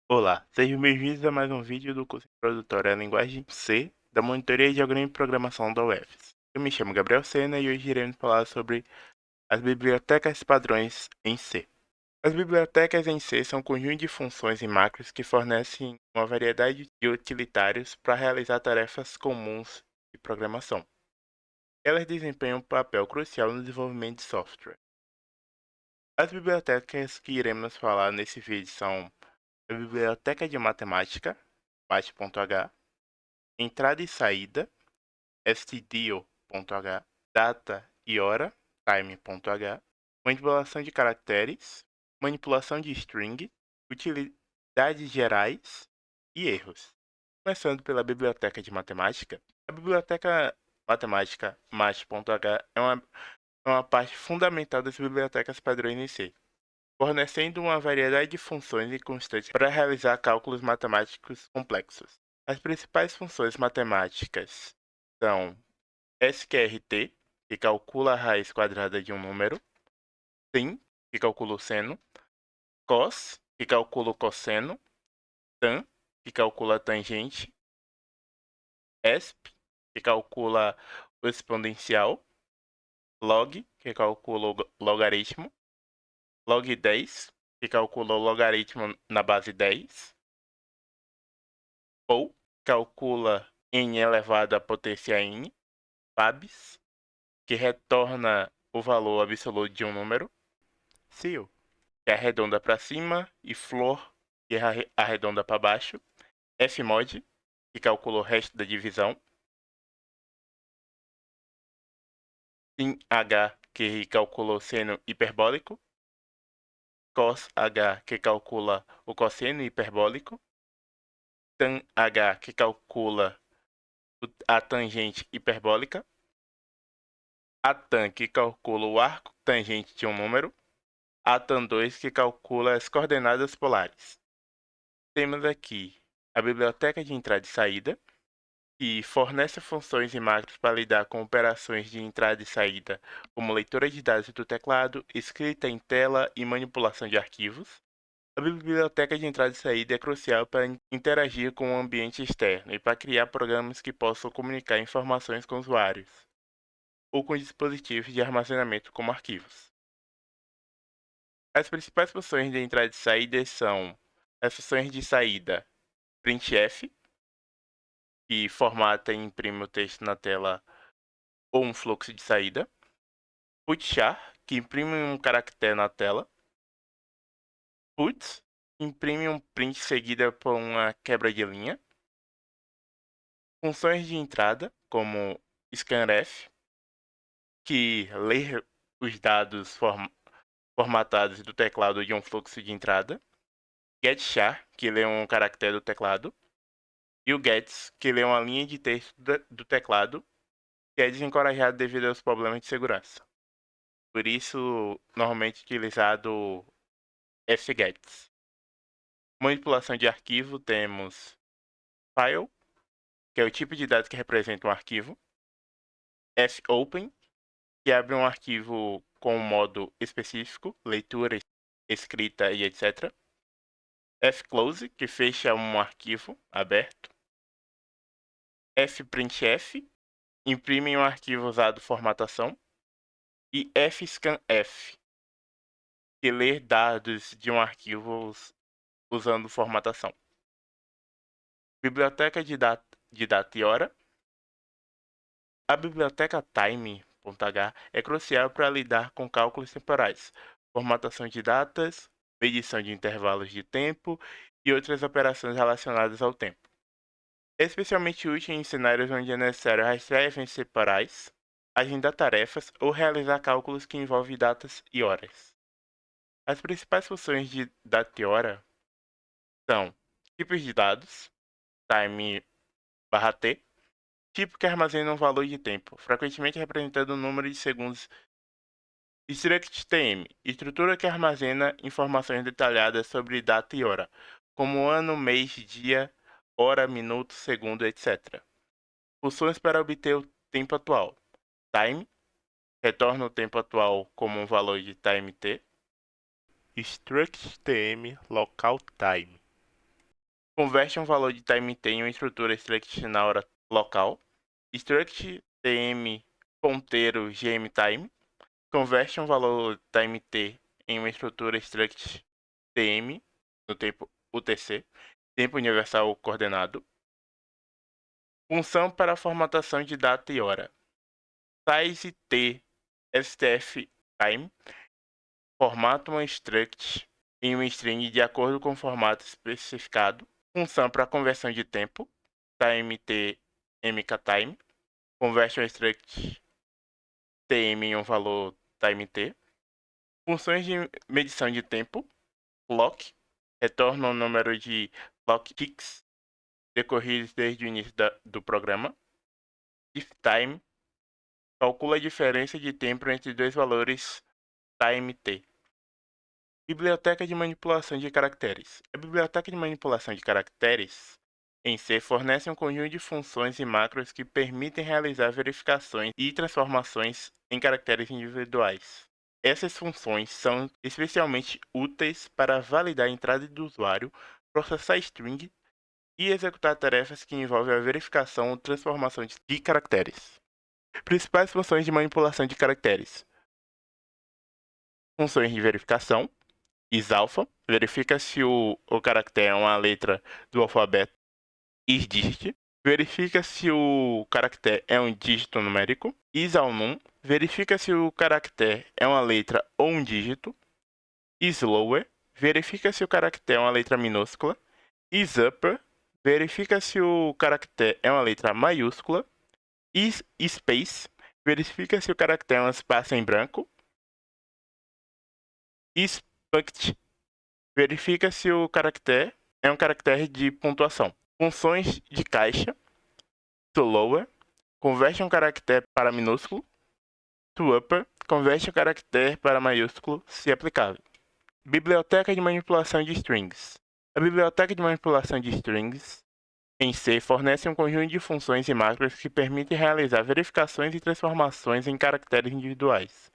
Olá, sejam bem-vindos a mais um vídeo do curso introdutório à linguagem C da Monitoria de Algoritmo e Programação da UFES. Eu me chamo Gabriel Sena e hoje iremos falar sobre as bibliotecas padrões em C. As bibliotecas em C são um conjunto de funções e macros que fornecem uma variedade de utilitários para realizar tarefas comuns de programação. Elas desempenham um papel crucial no desenvolvimento de software. As bibliotecas que iremos falar nesse vídeo são a Biblioteca de Matemática, mat.h, entrada e saída, stdio.h, data e hora, time.h, manipulação de caracteres, manipulação de string, utilidades gerais e erros. Começando pela biblioteca de matemática, a biblioteca matemática mat.h é uma parte fundamental das bibliotecas padrões em C, fornecendo uma variedade de funções e constantes para realizar cálculos matemáticos complexos. As principais funções matemáticas são sqrt, que calcula a raiz quadrada de um número, sin, que calcula o seno, cos, que calcula o cosseno, tan, que calcula a tangente, esp, que calcula o exponencial, log, que calcula o logaritmo, log10, que calcula o logaritmo na base 10, ou calcula n elevado à potência n, fabs, que retorna o valor absoluto de um número, ceil, que arredonda para cima, e floor, que arredonda para baixo, fmod, que calcula o resto da divisão, sinh, que calcula o seno hiperbólico, cos, que calcula o cosseno hiperbólico, tan, que calcula a tangente hiperbólica, a tan, que calcula o arco tangente de um número, a tan2, que calcula as coordenadas polares. Temos aqui a biblioteca de entrada e saída, que fornece funções e macros para lidar com operações de entrada e saída, como leitura de dados do teclado, escrita em tela e manipulação de arquivos. A biblioteca de entrada e saída é crucial para interagir com o ambiente externo e para criar programas que possam comunicar informações com usuários, ou com dispositivos de armazenamento como arquivos. As principais funções de entrada e saída são as funções de saída printf, que formata e imprime o texto na tela ou um fluxo de saída, putchar, que imprime um caractere na tela, put, imprime um print seguida por uma quebra de linha, funções de entrada, como scanf, que lê os dados formatados do teclado de um fluxo de entrada, getchar, que lê um caractere do teclado, e o gets, que lê uma linha de texto do teclado, que é desencorajado devido aos problemas de segurança. Por isso, normalmente utilizado fgets. Manipulação de arquivo, temos file, que é o tipo de dados que representa um arquivo, fopen, que abre um arquivo com um modo específico, leitura, escrita e etc. Fclose, que fecha um arquivo aberto. Fprintf, imprime um arquivo usado formatação. E fscanf, que lê dados de um arquivo usando formatação. Biblioteca de data e hora. A biblioteca time.h é crucial para lidar com cálculos temporais, formatação de datas, medição de intervalos de tempo e outras operações relacionadas ao tempo. É especialmente útil em cenários onde é necessário rastrear eventos temporais, agendar tarefas ou realizar cálculos que envolvem datas e horas. As principais funções de data e hora são tipos de dados, time/t, tipo que armazena um valor de tempo, frequentemente representando o número de segundos. Struct_tm, estrutura que armazena informações detalhadas sobre data e hora, como ano, mês, dia, hora, minuto, segundo, etc. Funções para obter o tempo atual. Time, retorna o tempo atual como um valor de time t. Struct_tm local time. Converte um valor de TimeT em uma estrutura struct na hora local. Struct tm ponteiro gmTime. Converte um valor TimeT em uma estrutura struct tm no tempo UTC, tempo universal coordenado. Função para formatação de data e hora. Size t stf time formata uma struct em uma string de acordo com o formato especificado. Função para conversão de tempo. Timet mktime converte uma struct tm em um valor timet. Funções de medição de tempo. Clock retorna o número de clock ticks decorridos desde o início do programa. IfTime calcula a diferença de tempo entre dois valores timet. Biblioteca de manipulação de caracteres. A biblioteca de manipulação de caracteres em C fornece um conjunto de funções e macros que permitem realizar verificações e transformações em caracteres individuais. Essas funções são especialmente úteis para validar a entrada do usuário, processar string e executar tarefas que envolvem a verificação ou transformação de caracteres. Principais funções de manipulação de caracteres. Funções de verificação. Isalpha verifica se o caractere é uma letra do alfabeto. IsDigit verifica se o caractere é um dígito numérico. Isalnum verifica se o caractere é uma letra ou um dígito. Islower verifica se o caractere é uma letra minúscula. Isupper verifica se o caractere é uma letra maiúscula. Space verifica se o caractere é um espaço em branco. Spunct verifica se o caractere é um caractere de pontuação. Funções de caixa. ToLower converte um caractere para minúsculo. ToUpper converte um caractere para maiúsculo, se aplicável. Biblioteca de manipulação de strings. A biblioteca de manipulação de strings em C fornece um conjunto de funções e macros que permitem realizar verificações e transformações em caracteres individuais.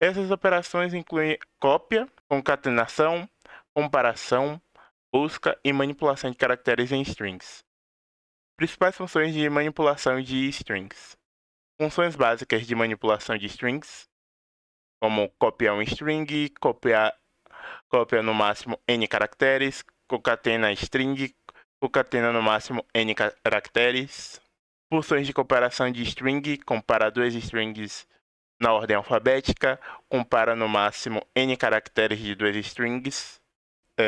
Essas operações incluem cópia, concatenação, comparação, busca e manipulação de caracteres em strings. Principais funções de manipulação de strings. Funções básicas de manipulação de strings, como copiar um string, cópia no máximo n caracteres, concatena string, concatena no máximo n caracteres. Funções de comparação de string, compara duas strings na ordem alfabética, compara no máximo n caracteres de duas strings.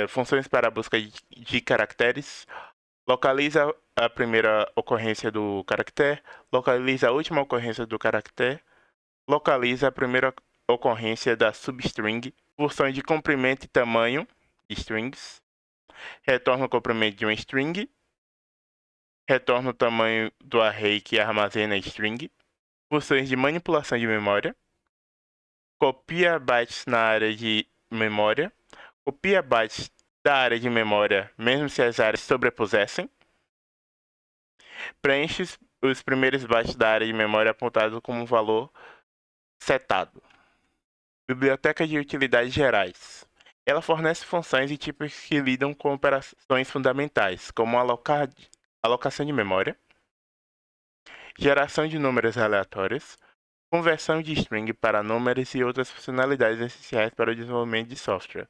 Funções para a busca de caracteres. Localiza a primeira ocorrência do caractere, localiza a última ocorrência do caractere, localiza a primeira ocorrência da substring, funções de comprimento e tamanho de strings, retorna o comprimento de uma string, retorna o tamanho do array que armazena a string, funções de manipulação de memória, copia bytes na área de memória, copia bytes da área de memória mesmo se as áreas se sobrepusessem, preenche os primeiros bytes da área de memória apontado como valor setado. Biblioteca de utilidades gerais. Ela fornece funções e tipos que lidam com operações fundamentais, como alocação de memória, geração de números aleatórios, conversão de string para números e outras funcionalidades essenciais para o desenvolvimento de software.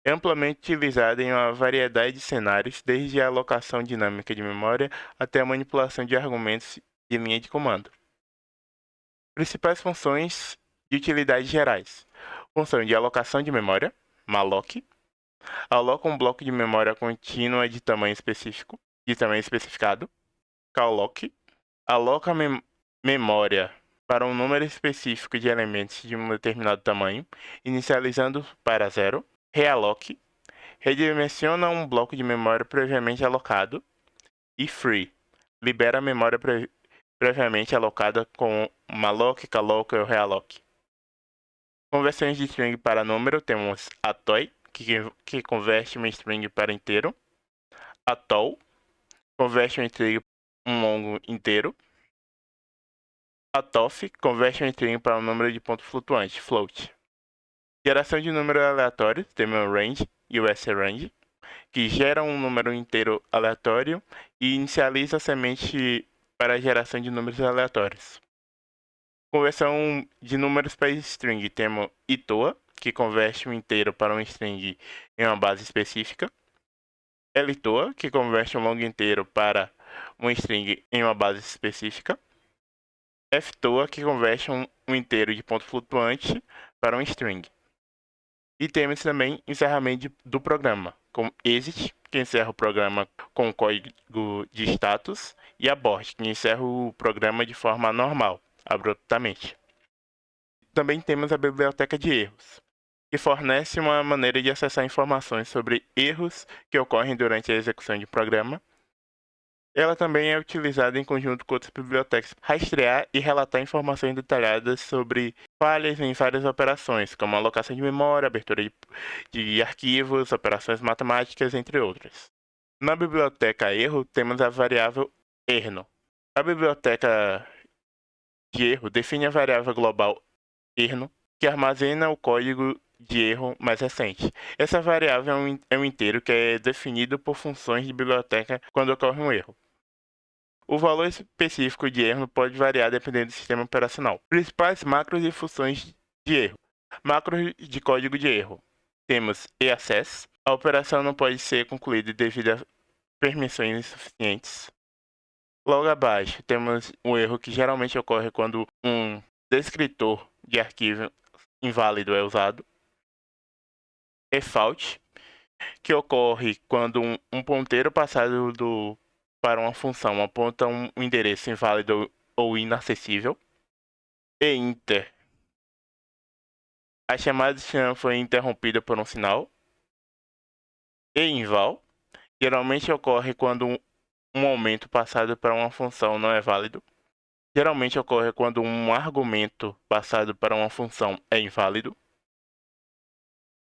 É amplamente utilizada em uma variedade de cenários, desde a alocação dinâmica de memória até a manipulação de argumentos de linha de comando. Principais funções de utilidades gerais. Função de alocação de memória, malloc. Aloca um bloco de memória contínua de tamanho especificado, calloc. Aloca memória para um número específico de elementos de um determinado tamanho, inicializando para 0. Realloc. Redimensiona um bloco de memória previamente alocado. E free. Libera a memória previamente alocada com malloc, calloc ou realloc. Conversões de string para número, temos atoy, que converte uma string para inteiro. Atol, converte um string um longo inteiro. Atof, converte um string para um número de ponto flutuante, float. Geração de números aleatórios, temos o range e o srange. que gera um número inteiro aleatório e inicializa a semente para a geração de números aleatórios. Conversão de números para string, temos itoa, que converte um inteiro para um string em uma base específica. Ltoa, que converte um longo inteiro para um string em uma base específica. Ftoa, que converte um inteiro de ponto flutuante para um string. E temos também encerramento do programa, como exit, que encerra o programa com o código de status, e abort, que encerra o programa de forma normal, abruptamente. Também temos a biblioteca de erros, que fornece uma maneira de acessar informações sobre erros que ocorrem durante a execução de programa. Ela também é utilizada em conjunto com outras bibliotecas para rastrear e relatar informações detalhadas sobre falhas em várias operações, como alocação de memória, abertura de arquivos, operações matemáticas, entre outras. Na biblioteca erro, temos a variável erno. A biblioteca de erro define a variável global erno, que armazena o código de erro mais recente. Essa variável é um inteiro que é definido por funções de biblioteca quando ocorre um erro. O valor específico de erro pode variar dependendo do sistema operacional. Principais macros e funções de erro. Macros de código de erro. Temos eaccess. A operação não pode ser concluída devido a permissões insuficientes. Logo abaixo, temos um erro que geralmente ocorre quando um descritor de arquivo inválido é usado. Fault, que ocorre quando um ponteiro passado para uma função aponta um endereço inválido ou inacessível. Enter, a chamada de chama foi interrompida por um sinal. Inval, geralmente ocorre quando um aumento passado para uma função não é válido. Geralmente ocorre quando um argumento passado para uma função é inválido.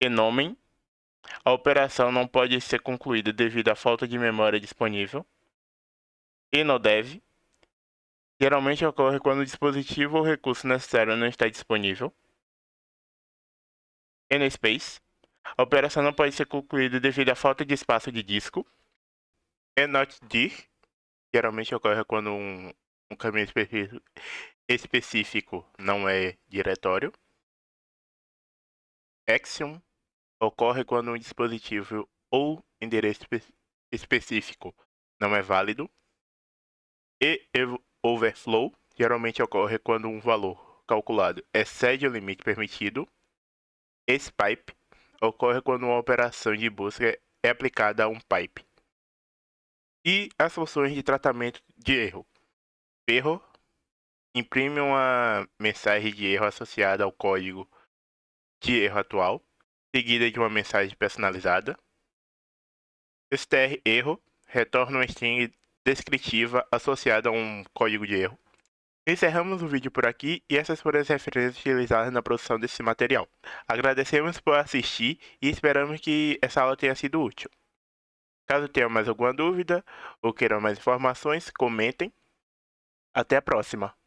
Enomen, a operação não pode ser concluída devido à falta de memória disponível. Enodev, geralmente ocorre quando o dispositivo ou recurso necessário não está disponível. Nspace, a operação não pode ser concluída devido à falta de espaço de disco. Enotdir, geralmente ocorre quando um caminho específico não é diretório. Axiom, ocorre quando um dispositivo ou endereço específico não é válido. E overflow, geralmente ocorre quando um valor calculado excede o limite permitido. Spipe, ocorre quando uma operação de busca é aplicada a um pipe. E as funções de tratamento de erro. Erro, imprime uma mensagem de erro associada ao código de erro atual, seguida de uma mensagem personalizada. Str erro, retorna uma string descritiva associada a um código de erro. Encerramos o vídeo por aqui e essas foram as referências utilizadas na produção desse material. Agradecemos por assistir e esperamos que essa aula tenha sido útil. Caso tenham mais alguma dúvida ou queiram mais informações, comentem. Até a próxima!